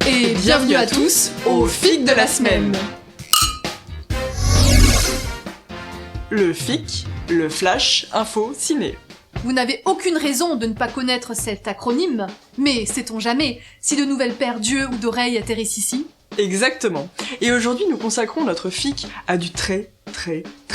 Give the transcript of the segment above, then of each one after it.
Et bienvenue à tous au FIC de la semaine. Le FIC, le Flash Info Ciné. Vous n'avez aucune raison de ne pas connaître cet acronyme, mais sait-on jamais si de nouvelles paires d'yeux ou d'oreilles atterrissent ici ? Exactement. Et aujourd'hui, nous consacrons notre FIC à du très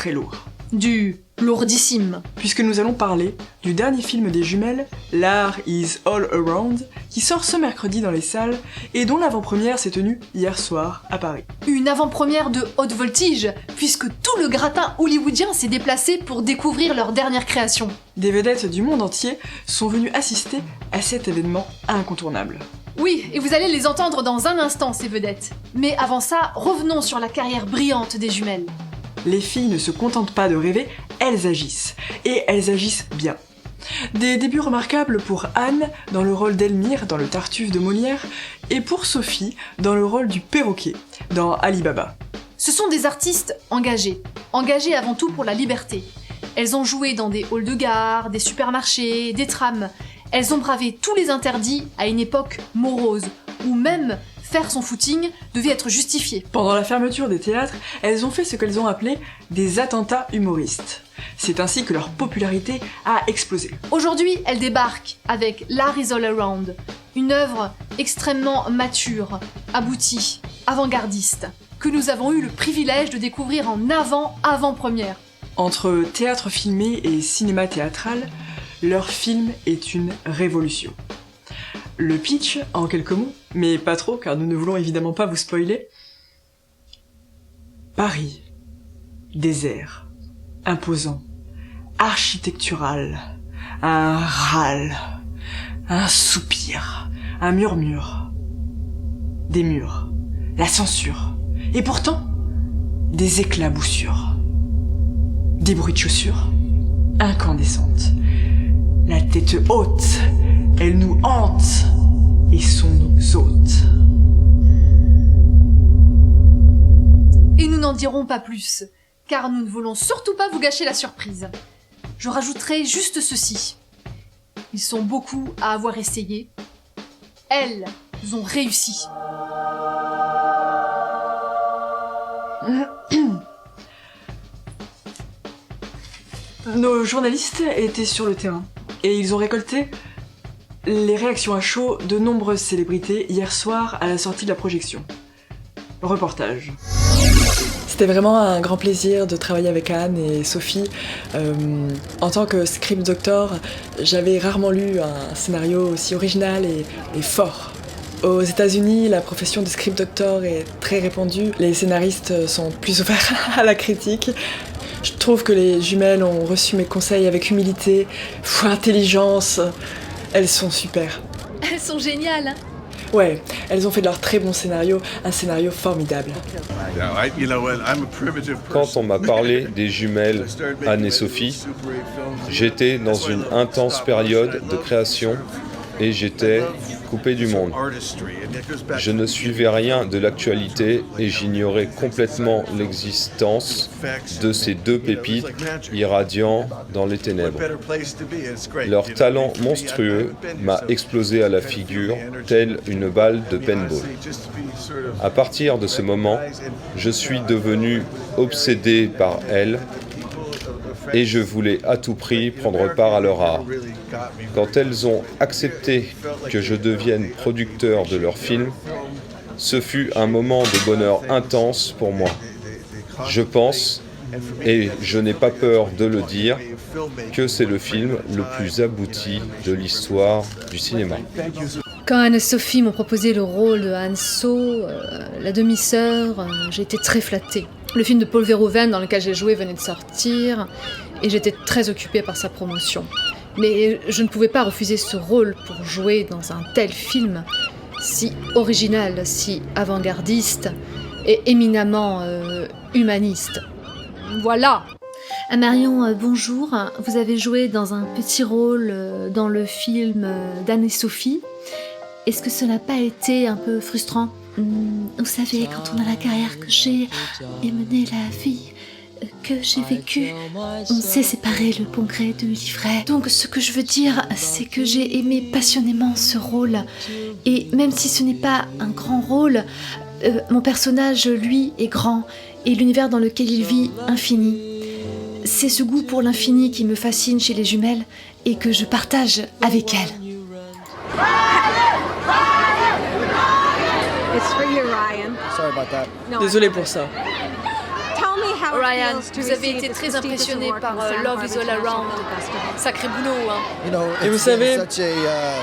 lourd. Du lourdissime. Puisque nous allons parler du dernier film des jumelles, L'Art is All Around, qui sort ce mercredi dans les salles et dont l'avant-première s'est tenue hier soir à Paris. Une avant-première de haute voltige, puisque tout le gratin hollywoodien s'est déplacé pour découvrir leur dernière création. Des vedettes du monde entier sont venues assister à cet événement incontournable. Oui, et vous allez les entendre dans un instant, ces vedettes. Mais avant ça, revenons sur la carrière brillante des jumelles. Les filles ne se contentent pas de rêver, elles agissent. Et elles agissent bien. Des débuts remarquables pour Anne, dans le rôle d'Elmire, dans le Tartuffe de Molière, et pour Sophie, dans le rôle du perroquet, dans Ali Baba. Ce sont des artistes engagés avant tout pour la liberté. Elles ont joué dans des halls de gare, des supermarchés, des trams. Elles ont bravé tous les interdits à une époque morose, où même faire son footing devait être justifié. Pendant la fermeture des théâtres, elles ont fait ce qu'elles ont appelé des attentats humoristes. C'est ainsi que leur popularité a explosé. Aujourd'hui, elles débarquent avec L'Art is All Around, une œuvre extrêmement mature, aboutie, avant-gardiste, que nous avons eu le privilège de découvrir en avant-première. Entre théâtre filmé et cinéma théâtral, leur film est une révolution. Le pitch, en quelques mots, mais pas trop car nous ne voulons évidemment pas vous spoiler. Paris, désert, imposant, architectural, un râle, un soupir, un murmure, des murs, la censure, et pourtant, des éclaboussures, des bruits de chaussures, incandescentes, la tête haute, elle nous hante et sont nos hôtes. Et nous n'en dirons pas plus, car nous ne voulons surtout pas vous gâcher la surprise. Je rajouterai juste ceci. Ils sont beaucoup à avoir essayé. Elles ont réussi. Nos journalistes étaient sur le terrain et ils ont récolté les réactions à chaud de nombreuses célébrités hier soir à la sortie de la projection. Reportage. C'était vraiment un grand plaisir de travailler avec Anne et Sophie. En tant que script doctor, j'avais rarement lu un scénario aussi original et fort. Aux États-Unis, la profession de script doctor est très répandue. Les scénaristes sont plus ouverts à la critique. Je trouve que les jumelles ont reçu mes conseils avec humilité, intelligence. Elles sont super. Elles sont géniales, hein ? Ouais, elles ont fait de leur très bon scénario, un scénario formidable. Quand on m'a parlé des jumelles Anne et Sophie, j'étais dans une intense période de création et j'étais coupé du monde. Je ne suivais rien de l'actualité et j'ignorais complètement l'existence de ces deux pépites irradiant dans les ténèbres. Leur talent monstrueux m'a explosé à la figure, telle une balle de paintball. À partir de ce moment, je suis devenu obsédé par elles et je voulais à tout prix prendre part à leur art. Quand elles ont accepté que je devienne producteur de leur film, ce fut un moment de bonheur intense pour moi. Je pense, et je n'ai pas peur de le dire, que c'est le film le plus abouti de l'histoire du cinéma. Quand Anne et Sophie m'ont proposé le rôle de Han So, la demi-sœur, j'ai été très flattée. Le film de Paul Verhoeven dans lequel j'ai joué venait de sortir et j'étais très occupée par sa promotion. Mais je ne pouvais pas refuser ce rôle pour jouer dans un tel film, si original, si avant-gardiste et éminemment humaniste. Voilà. Marion, bonjour. Vous avez joué dans un petit rôle dans le film d'Anne et Sophie. Est-ce que cela n'a pas été un peu frustrant ? Vous savez, quand on a la carrière que j'ai et mener la vie que j'ai vécues, on s'est séparé le bon gré de l'ivraie. Donc ce que je veux dire, c'est que j'ai aimé passionnément ce rôle. Et même si ce n'est pas un grand rôle, mon personnage, lui, est grand, et l'univers dans lequel il vit, infini. C'est ce goût pour l'infini qui me fascine chez les jumelles, et que je partage avec elles. Désolé pour ça. Ryan, vous avez été très impressionné par Love is All Around. Sacré boulot, hein. Et vous savez,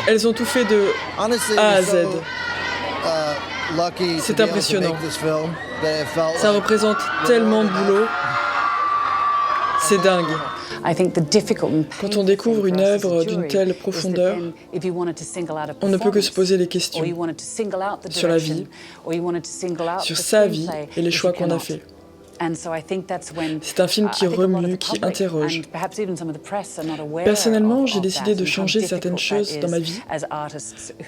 elles ont tout fait de A à Z. C'est impressionnant. Ça représente tellement de boulot. C'est dingue. Quand on découvre une œuvre d'une telle profondeur, on ne peut que se poser des questions sur la vie, sur sa vie et les choix qu'on a faits. C'est un film qui remue, qui interroge. Personnellement, j'ai décidé de changer certaines choses dans ma vie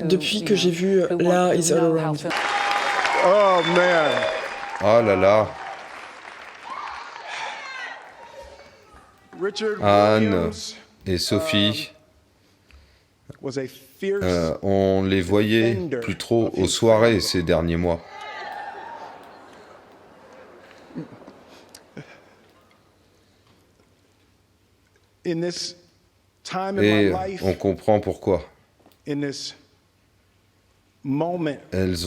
depuis que j'ai vu Love is All Around. Oh man. Ah là là. Anne et Sophie, on les voyait plus trop aux soirées ces derniers mois. Et on comprend pourquoi. Elles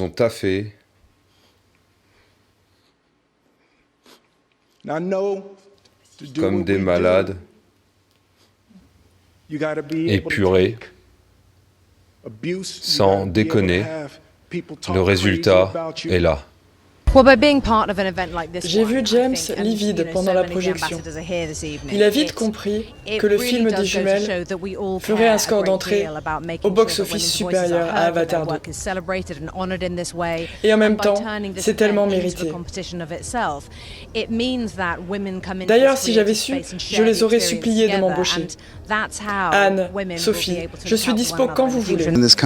ont taffé. Comme des malades, épurés, sans déconner, le résultat est là. J'ai vu James livide pendant la projection. Il a vite compris que le film des jumelles ferait un score d'entrée au box-office supérieur à Avatar 2. Et en même temps, c'est tellement mérité. D'ailleurs, si j'avais su, je les aurais suppliés de m'embaucher. Anne, Sophie, je suis dispo quand vous voulez. Est-ce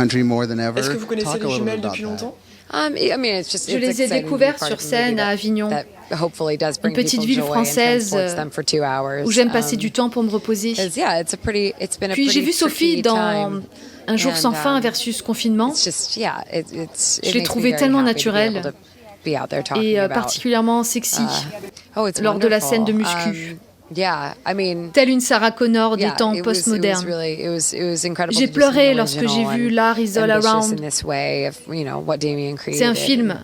que vous connaissez les jumelles depuis longtemps ? Je les ai découverts sur scène à Avignon, une petite ville française où j'aime passer du temps pour me reposer. Puis j'ai vu Sophie dans Un jour sans fin versus confinement. Je l'ai trouvée tellement naturelle et particulièrement sexy lors de la scène de muscu. Telle une Sarah Connor des temps postmodernes. J'ai pleuré lorsque j'ai vu Love is All Around. C'est un film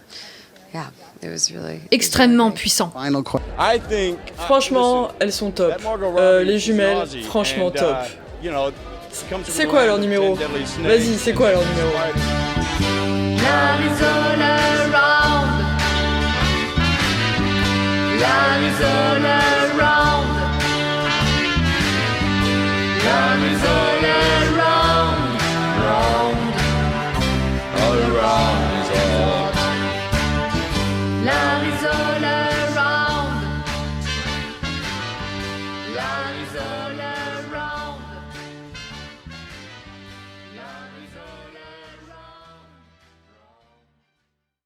extrêmement puissant. Franchement, elles sont top. Les jumelles, franchement top. C'est quoi leur numéro ? Vas-y, c'est quoi leur numéro ? Love is all around. Love is all around. Love is all around. Round. All around is all. Love is all around. Love is all around.